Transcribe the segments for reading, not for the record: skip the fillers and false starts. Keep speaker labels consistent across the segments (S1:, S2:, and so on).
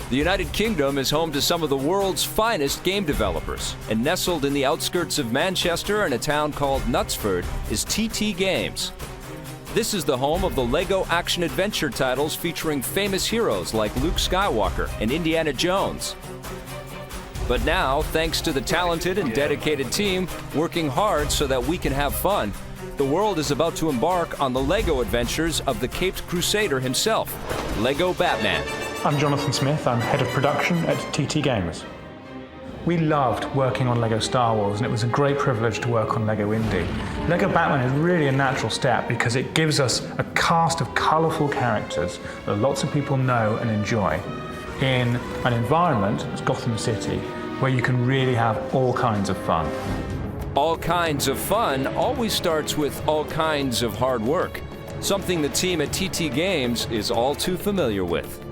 S1: The United Kingdom is home to some of the world's finest game developers, and nestled in the outskirts of Manchester in a town called Knutsford is TT Games. This is the home of the LEGO action-adventure titles featuring famous heroes like Luke Skywalker and Indiana Jones. But now, thanks to the talented and dedicated team working hard so that we can have fun, the world is about to embark on the LEGO adventures of the Caped Crusader himself, LEGO Batman.
S2: I'm Jonathan Smith, I'm head of production at TT Games. We loved working on LEGO Star Wars, and it was a great privilege to work on LEGO Indy. LEGO Batman is really a natural step because it gives us a cast of colourful characters that lots of people know and enjoy in an environment, as Gotham City, where you can really have all kinds of fun.
S1: All kinds of fun always starts with all kinds of hard work, something the team at TT Games is all too familiar with.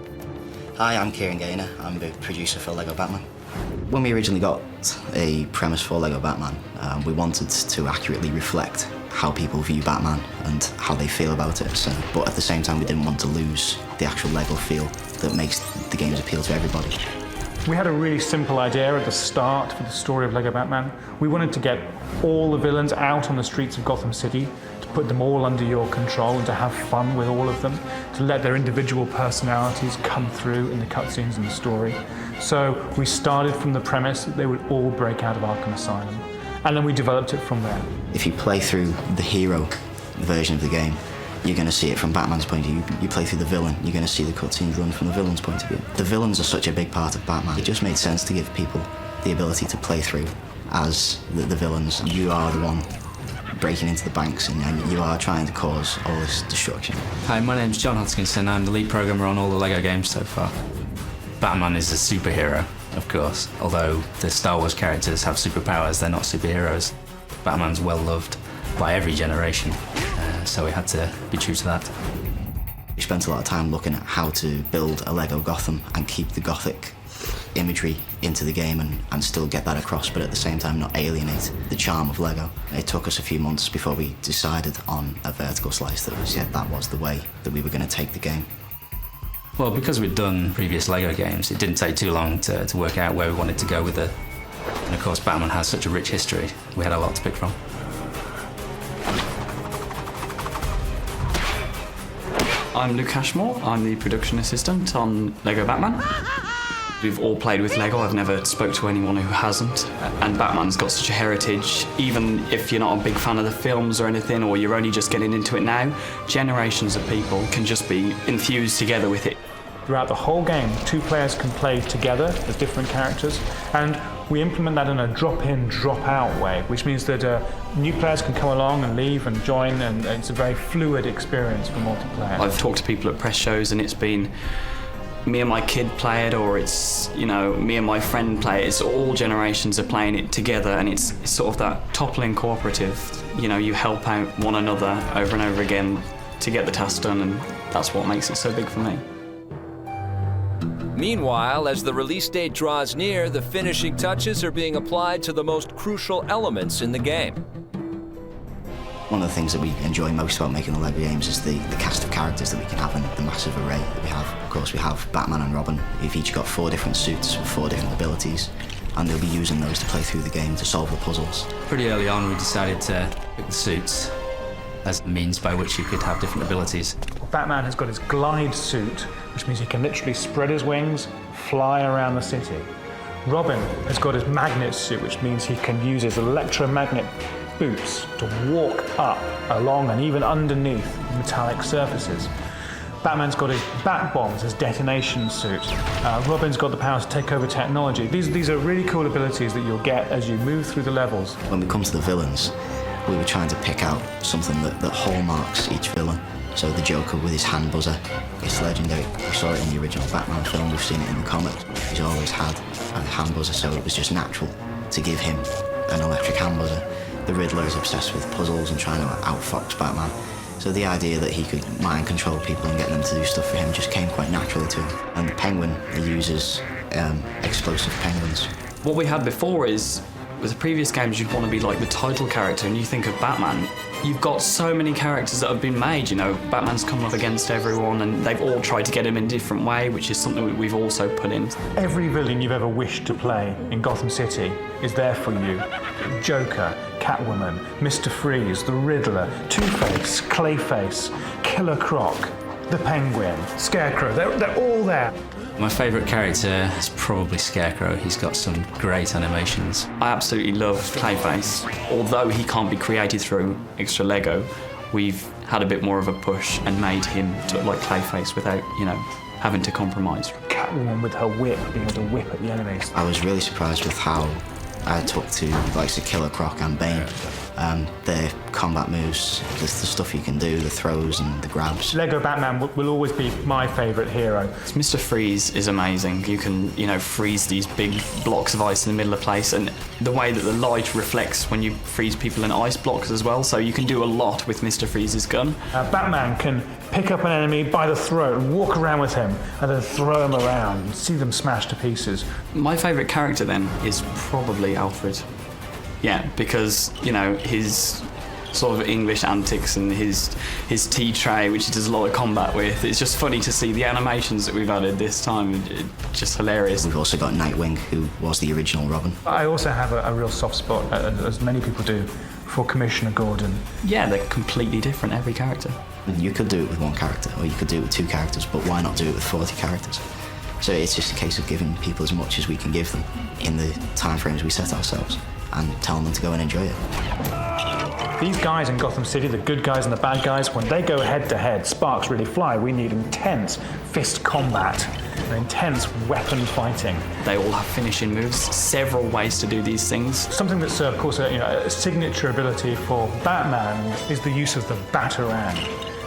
S3: Hi, I'm Kieran Gaynor. I'm the producer for LEGO Batman. When we originally got a premise for LEGO Batman, we wanted to accurately reflect how people view Batman and how they feel about it. But at the same time, we didn't want to lose the actual LEGO feel that makes the games appeal to everybody.
S2: We had a really simple idea at the start for the story of LEGO Batman. We wanted to get all the villains out on the streets of Gotham City, to put them all under your control and to have fun with all of them, to let their individual personalities come through in the cutscenes and the story. So we started from the premise that they would all break out of Arkham Asylum, and then we developed it from there.
S3: If you play through the hero version of the game, you're going to see it from Batman's point of view. You play through the villain, you're going to see the cutscenes run from the villain's point of view. The villains are such a big part of Batman. It just made sense to give people the ability to play through as the villains. You are the one breaking into the banks, and you are trying to cause all this destruction.
S4: Hi, my name's John Hodgkinson. I'm the lead programmer on all the LEGO games so far. Batman is a superhero, of course. Although the Star Wars characters have superpowers, they're not superheroes. Batman's well loved by every generation, so we had to be true to that.
S3: We spent a lot of time looking at how to build a LEGO Gotham and keep the Gothic imagery into the game and still get that across, but at the same time not alienate the charm of LEGO. It took us a few months before we decided on a vertical slice that was the way that we were going to take the game.
S4: Well, because we'd done previous LEGO games, it didn't take too long to work out where we wanted to go with it. And of course, Batman has such a rich history, we had a lot to pick from.
S5: I'm Luke Ashmore. I'm the production assistant on LEGO Batman. We've all played with LEGO. I've never spoke to anyone who hasn't. And Batman's got such a heritage. Even if you're not a big fan of the films or anything, or you're only just getting into it now, generations of people can just be infused together with it.
S2: Throughout the whole game, two players can play together as different characters, and we implement that in a drop-in, drop-out way, which means that new players can come along and leave and join, and it's a very fluid experience for multiplayer.
S5: I've talked to people at press shows, and it's been me and my kid play it, or it's, you know, me and my friend play it. It's all generations are playing it together, and it's sort of that toppling cooperative. You know, you help out one another over and over again to get the task done, and that's what makes it so big for me.
S1: Meanwhile, as the release date draws near, the finishing touches are being applied to the most crucial elements in the game.
S3: One of the things that we enjoy most about making the LEGO games is the cast of characters that we can have and the massive array that we have. Of course, we have Batman and Robin, who've each got 4 different suits with 4 different abilities, and they'll be using those to play through the game to solve the puzzles.
S4: Pretty early on, we decided to pick the suits as a means by which you could have different abilities.
S2: Batman has got his glide suit, which means he can literally spread his wings, fly around the city. Robin has got his magnet suit, which means he can use his electromagnet boots to walk up, along, and even underneath metallic surfaces. Batman's got his bat bombs, his detonation suit. Robin's got the power to take over technology. These are really cool abilities that you'll get as you move through the levels.
S3: When we come to the villains, we were trying to pick out something that hallmarks each villain. So the Joker with his hand buzzer, it's legendary. We saw it in the original Batman film, we've seen it in the comics. He's always had a hand buzzer, so it was just natural to give him an electric hand buzzer. The Riddler is obsessed with puzzles and trying to outfox Batman. So the idea that he could mind control people and get them to do stuff for him just came quite naturally to him. And the Penguin, he uses explosive penguins.
S5: What we had before is With the previous games, you'd want to be like the title character, and you think of Batman. You've got so many characters that have been made, you know, Batman's come up against everyone, and they've all tried to get him in a different way, which is something that we've also put in.
S2: Every villain you've ever wished to play in Gotham City is there for you. Joker, Catwoman, Mr. Freeze, the Riddler, Two-Face, Clayface, Killer Croc, the Penguin, Scarecrow, they're all there.
S4: My favourite character is probably Scarecrow. He's got some great animations.
S5: I absolutely love Clayface. Although he can't be created through extra Lego, we've had a bit more of a push and made him to look like Clayface without, you know, having to compromise.
S2: Catwoman with her whip, being able to whip at the enemies.
S3: I was really surprised with how I took to like Killer Croc and Bane. Their combat moves, the stuff you can do, the throws and the grabs.
S2: Lego Batman will always be my favourite hero.
S5: Mr. Freeze is amazing. You can, you know, freeze these big blocks of ice in the middle of the place, and the way that the light reflects when you freeze people in ice blocks as well, so you can do a lot with Mr. Freeze's gun.
S2: Batman can pick up an enemy by the throat and walk around with him and then throw him around and see them smashed to pieces.
S5: My favourite character then is probably Alfred. Yeah, because, you know, his sort of English antics and his tea tray, which he does a lot of combat with, it's just funny to see the animations that we've added this time. Just hilarious.
S3: We've also got Nightwing, who was the original Robin.
S2: I also have a real soft spot, as many people do, for Commissioner Gordon.
S5: Yeah, they're completely different, every character.
S3: You could do it with one character, or you could do it with 2 characters, but why not do it with 40 characters? So it's just a case of giving people as much as we can give them in the time frames we set ourselves, and telling them to go and enjoy it.
S2: These guys in Gotham City, the good guys and the bad guys, when they go head to head, sparks really fly. We need intense fist combat and intense weapon fighting.
S5: They all have finishing moves, several ways to do these things.
S2: Something that's, of course, a signature ability for Batman is the use of the Batarang.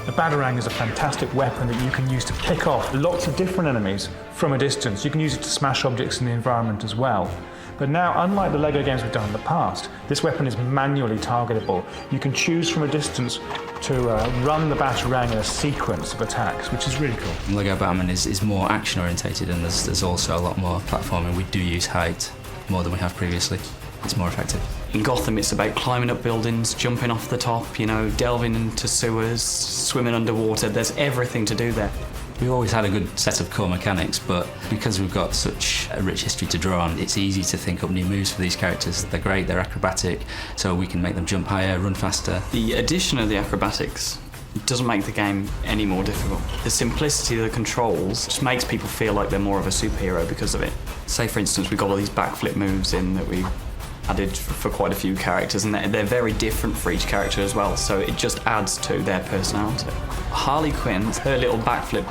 S2: The Batarang is a fantastic weapon that you can use to pick off lots of different enemies from a distance. You can use it to smash objects in the environment as well. But now, unlike the Lego games we've done in the past, this weapon is manually targetable. You can choose from a distance to run the Batarang in a sequence of attacks, which is really cool.
S4: Lego Batman is more action orientated, and there's also a lot more platforming. We do use height more than we have previously. It's more effective.
S5: In Gotham, it's about climbing up buildings, jumping off the top, you know, delving into sewers, swimming underwater. There's everything to do there.
S4: We've always had a good set of core mechanics, but because we've got such a rich history to draw on, it's easy to think up new moves for these characters. They're great, they're acrobatic, so we can make them jump higher, run faster.
S5: The addition of the acrobatics doesn't make the game any more difficult. The simplicity of the controls just makes people feel like they're more of a superhero because of it. Say, for instance, we've got all these backflip moves in that we added for quite a few characters, and they're very different for each character as well, so it just adds to their personality. Harley Quinn, her little backflip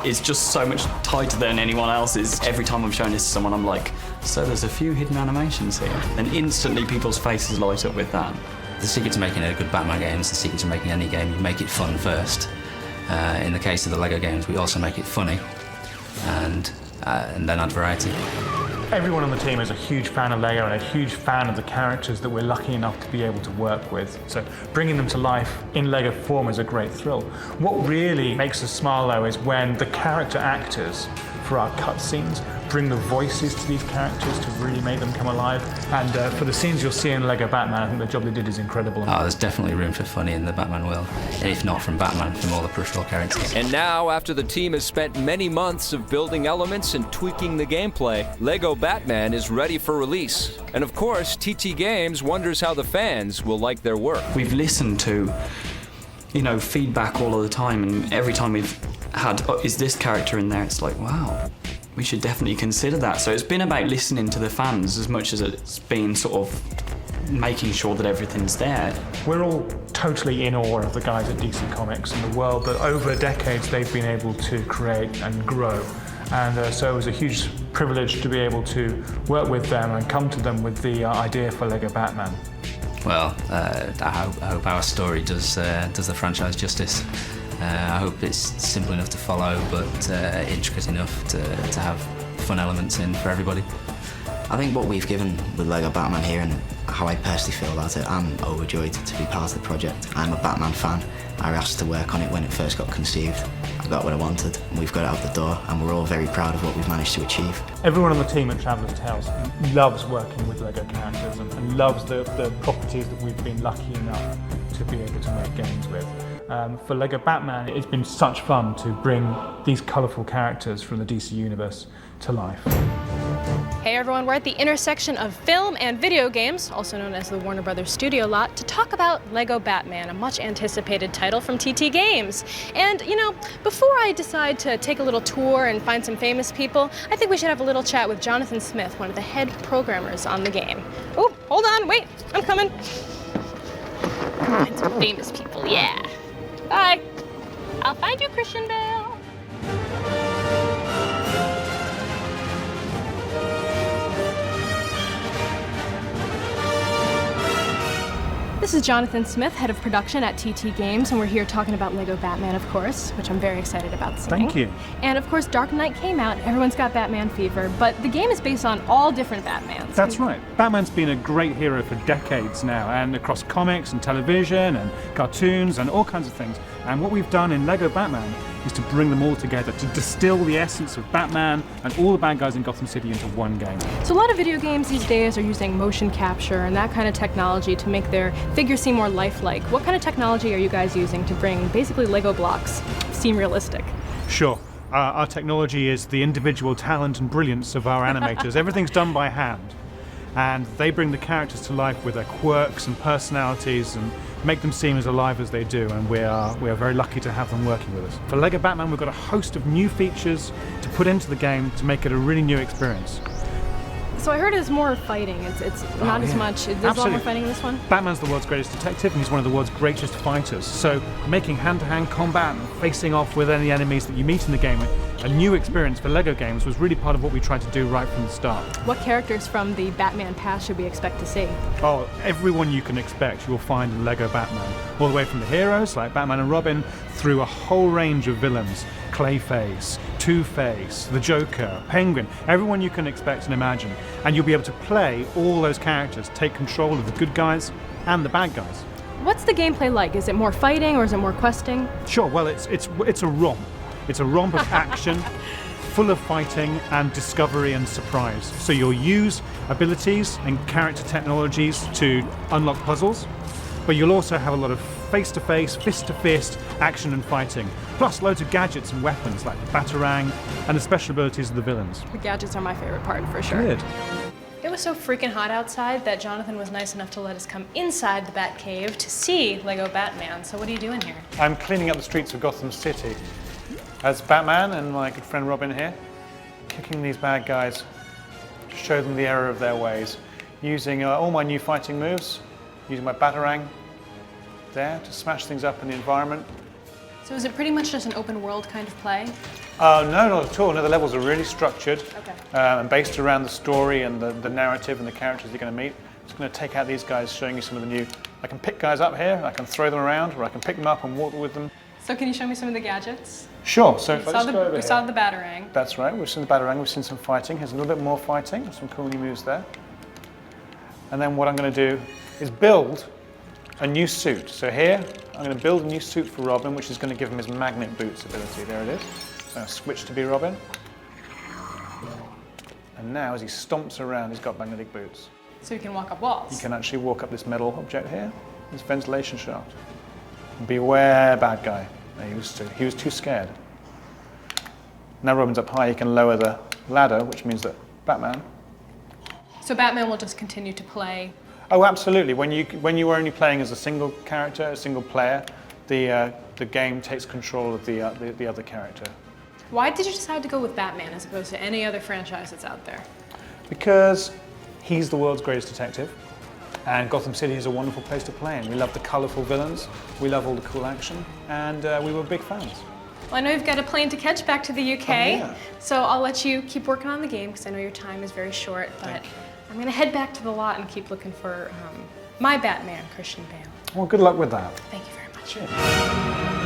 S5: is just so much tighter than anyone else's. Every time I'm showing this to someone, I'm like, so there's a few hidden animations here. And instantly people's faces light up with that.
S4: The secret to making a good Batman game is the secret to making any game. You make it fun first. In the case of the Lego games, we also make it funny and then add variety.
S2: Everyone on the team is a huge fan of Lego and a huge fan of the characters that we're lucky enough to be able to work with. So bringing them to life in Lego form is a great thrill. What really makes us smile, though, is when the character actors for our cutscenes bring the voices to these characters to really make them come alive. And for the scenes you'll see in Lego Batman, I think the job they did is incredible.
S4: Oh, there's definitely room for funny in the Batman world. And if not from Batman, from all the peripheral characters.
S1: And now, after the team has spent many months of building elements and tweaking the gameplay, Lego Batman is ready for release. And of course, TT Games wonders how the fans will like their work.
S5: We've listened to, you know, feedback all of the time, and every time we've had, oh, is this character in there? It's like, wow, we should definitely consider that. So it's been about listening to the fans as much as it's been sort of making sure that everything's there.
S2: We're all totally in awe of the guys at DC Comics and the world that over decades they've been able to create and grow. And so it was a huge privilege to be able to work with them and come to them with the idea for Lego Batman.
S4: Well, I hope our story does the franchise justice. I hope it's simple enough to follow, but intricate enough to have fun elements in for everybody.
S3: I think what we've given with Lego Batman here and how I personally feel about it, I'm overjoyed to be part of the project. I'm a Batman fan, I asked to work on it when it first got conceived. I got what I wanted, and we've got it out the door, and we're all very proud of what we've managed to achieve.
S2: Everyone on the team at Traveller's Tales loves working with LEGO characters and loves the properties that we've been lucky enough to be able to make games with. For LEGO Batman, it's been such fun to bring these colourful characters from the DC Universe to life.
S6: Hey everyone, we're at the intersection of film and video games, also known as the Warner Brothers Studio Lot, to talk about LEGO Batman, a much anticipated title from TT Games. And you know, before I decide to take a little tour and find some famous people, I think we should have a little chat with Jonathan Smith, one of the head programmers on the game. Oh, hold on, wait, I'm coming. Find some famous people, yeah. Bye. I'll find you, Christian Bale. This is Jonathan Smith, head of production at TT Games, and we're here talking about LEGO Batman, of course, which I'm very excited about seeing.
S2: Thank you.
S6: And of course, Dark Knight came out, everyone's got Batman fever, but the game is based on all different Batmans.
S2: That's right. Batman's been a great hero for decades now, and across comics and television and cartoons and all kinds of things. And what we've done in LEGO Batman is to bring them all together, to distill the essence of Batman and all the bad guys in Gotham City into one game.
S6: So a lot of video games these days are using motion capture and that kind of technology to make their figures seem more lifelike. What kind of technology are you guys using to bring basically LEGO blocks seem realistic?
S2: Sure. Our technology is the individual talent and brilliance of our animators. Everything's done by hand. And they bring the characters to life with their quirks and personalities and make them seem as alive as they do, and we are very lucky to have them working with us. For LEGO Batman, we've got a host of new features to put into the game to make it a really new experience.
S6: So I heard it's more fighting, it's not as much, there's a lot more fighting in this one?
S2: Batman's the world's greatest detective and he's one of the world's greatest fighters, so making hand-to-hand combat and facing off with any enemies that you meet in the game, a new experience for LEGO games, was really part of what we tried to do right from the start.
S6: What characters from the Batman past should we expect to see?
S2: Oh, everyone you can expect you'll find in LEGO Batman, all the way from the heroes like Batman and Robin through a whole range of villains. Clayface, Two-Face, the Joker, Penguin, everyone you can expect and imagine. And you'll be able to play all those characters, take control of the good guys and the bad guys.
S6: What's the gameplay like? Is it more fighting or is it more questing?
S2: Sure, well it's a romp. It's a romp of action, full of fighting and discovery and surprise. So you'll use abilities and character technologies to unlock puzzles, but you'll also have a lot of face-to-face, fist-to-fist action and fighting, plus loads of gadgets and weapons like the Batarang and the special abilities of the villains.
S6: The gadgets are my favorite part, for sure.
S2: Good.
S6: It was so freaking hot outside that Jonathan was nice enough to let us come inside the Batcave to see LEGO Batman. So what are you doing here?
S2: I'm cleaning up the streets of Gotham City as Batman and my good friend Robin here, kicking these bad guys to show them the error of their ways, using all my new fighting moves, using my Batarang there to smash things up in the environment.
S6: So is it pretty much just an open world kind of play?
S2: No, not at all. No, the levels are really structured
S6: Okay.
S2: And based around the story and the narrative and the characters you're going to meet. I'm just going to take out these guys, showing you some of the new. I can pick guys up here, I can throw them around, or I can pick them up and walk with them.
S6: So can you show me some of the gadgets?
S2: Sure. So if I just go over
S6: We
S2: here.
S6: saw the Batarang.
S2: That's right. We've seen the Batarang. We've seen some fighting. Here's a little bit more fighting. Some cool new moves there. And then what I'm going to do is build a new suit. So here, I'm going to build a new suit for Robin, which is going to give him his magnet boots ability. There it is. So I'll switch to be Robin. And now, as he stomps around, he's got magnetic boots.
S6: So you can walk up walls.
S2: He can actually walk up this metal object here, this ventilation shaft. Beware, bad guy. No, he was too scared. Now Robin's up high, he can lower the ladder, which means that Batman.
S6: So Batman will just continue to play.
S2: Oh, absolutely. When you were only playing as a single character, a single player, the game takes control of the other character.
S6: Why did you decide to go with Batman as opposed to any other franchise that's out there?
S2: Because he's the world's greatest detective, and Gotham City is a wonderful place to play in. We love the colourful villains, we love all the cool action, and we were big fans.
S6: Well, I know you've got a plane to catch back to the UK,
S2: yeah.
S6: so I'll let you keep working on the game because I know your time is very short, but I'm going to head back to the lot and keep looking for my Batman, Christian Bale.
S2: Well, good luck with that.
S6: Thank you very much.
S2: Cheers.